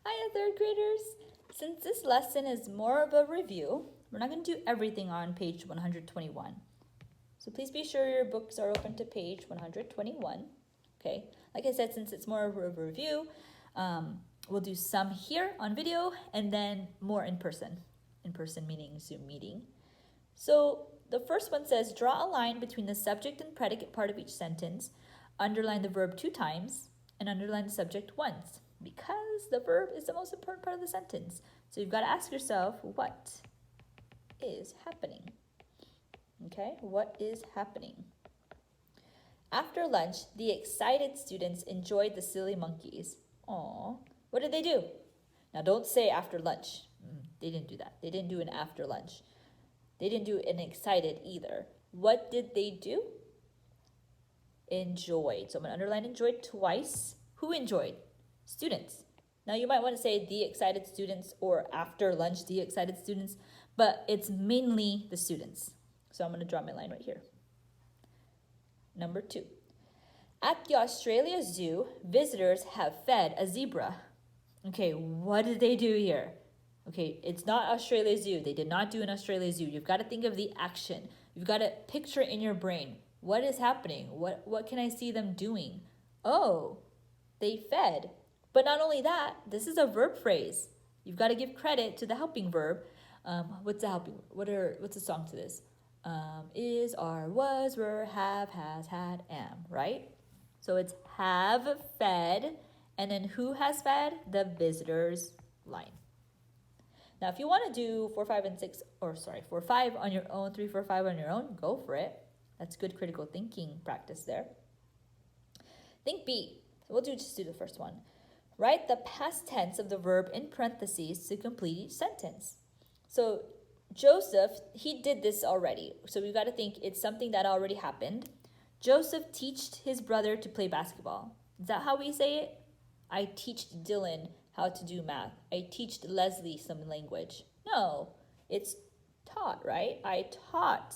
Hiya, third graders. Since this lesson is more of a review, we're not going to do everything on page 121. So please be sure your books are open to page 121. Okay, like I said, since it's more of a review, we'll do some here on video and then more in person. In person meaning Zoom meeting. So the first one says, draw a line between the subject and predicate part of each sentence, underline the verb 2 times, and underline the subject once, because the verb is the most important part of the sentence. So you've got to ask yourself, what is happening? Okay, what is happening? After lunch, the excited students enjoyed the silly monkeys. Aww, what did they do? Now don't say after lunch. They didn't do that. They didn't do an after lunch. They didn't do an excited either. What did they do? Enjoyed. So I'm going to underline enjoyed twice. Who enjoyed? Students. Now you might want to say the excited students or after lunch the excited students, but it's mainly the students. So I'm going to draw my line right here. Number 2. At the Australia Zoo, visitors have fed a zebra. Okay, what did they do here? Okay, it's not Australia Zoo. They did not do an Australia Zoo. You've got to think of the action. You've got to picture it in your brain. What is happening? What can I see them doing? Oh, they fed. But not only that, this is a verb phrase. You've got to give credit to the helping verb. What's the helping? What's the song to this? Is, are, was, were, have, has, had, am, right? So it's have fed, and then who has fed? The visitors line. Now, if you want to do 4, 5, and 6, 4, 5 on your own, 3, 4, 5 on your own, go for it. That's good critical thinking practice there. Think B. So we'll just do the first one. Write the past tense of the verb in parentheses to complete each sentence. So Joseph, he did this already. So we've got to think it's something that already happened. Joseph teached his brother to play basketball. Is that how we say it? I teached Dylan how to do math. I teached Leslie some language. No, it's taught, right? I taught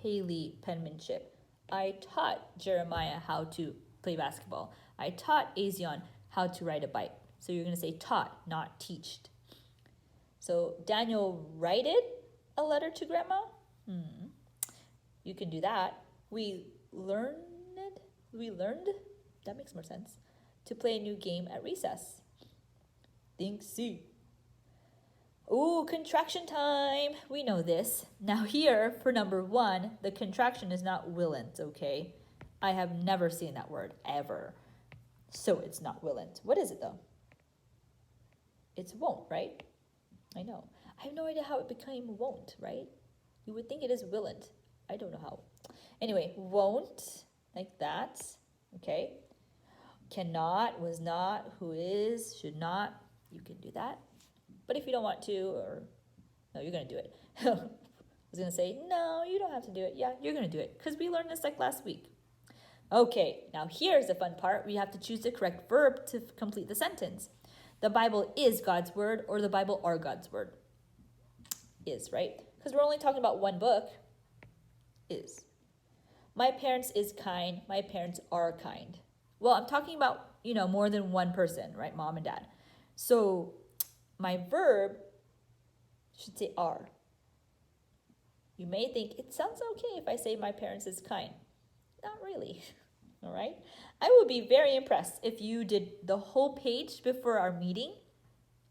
Haley penmanship. I taught Jeremiah how to play basketball. I taught Azion how to ride a bike. So you're going to say taught, not teached. So Daniel writed a letter to grandma? You can do that. We learned, that makes more sense, to play a new game at recess. Think C. Ooh, contraction time. We know this. Now here, for number 1, the contraction is not willent, okay? I have never seen that word, ever. So it's not willent. What is it, though? It's won't, right? I know. I have no idea how it became won't, right? You would think it is willent. I don't know how. Anyway, won't, like that, okay? Cannot, was not, who is, should not. You can do that. But if you don't want to, or no, you're going to do it. I was going to say, no, you don't have to do it. Yeah, you're going to do it because we learned this like last week. Okay, now here's the fun part. We have to choose the correct verb to complete the sentence. The Bible is God's word, or the Bible are God's word. Is, right? Because we're only talking about one book. Is. My parents is kind. My parents are kind. Well, I'm talking about, more than one person, right? Mom and dad. So my verb should say are. You may think it sounds okay if I say my parents is kind. Not really. All right? I would be very impressed if you did the whole page before our meeting.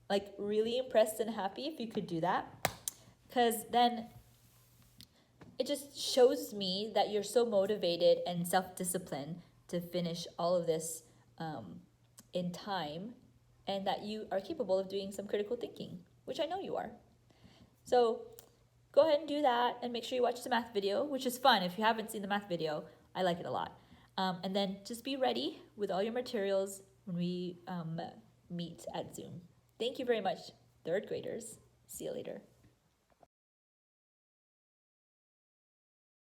Like really impressed and happy if you could do that. Because then it just shows me that you're so motivated and self-disciplined to finish all of this in time, and that you are capable of doing some critical thinking, which I know you are. So go ahead and do that, and make sure you watch the math video, which is fun. If you haven't seen the math video, I like it a lot. And then just be ready with all your materials when we meet at Zoom. Thank you very much, third graders. See you later.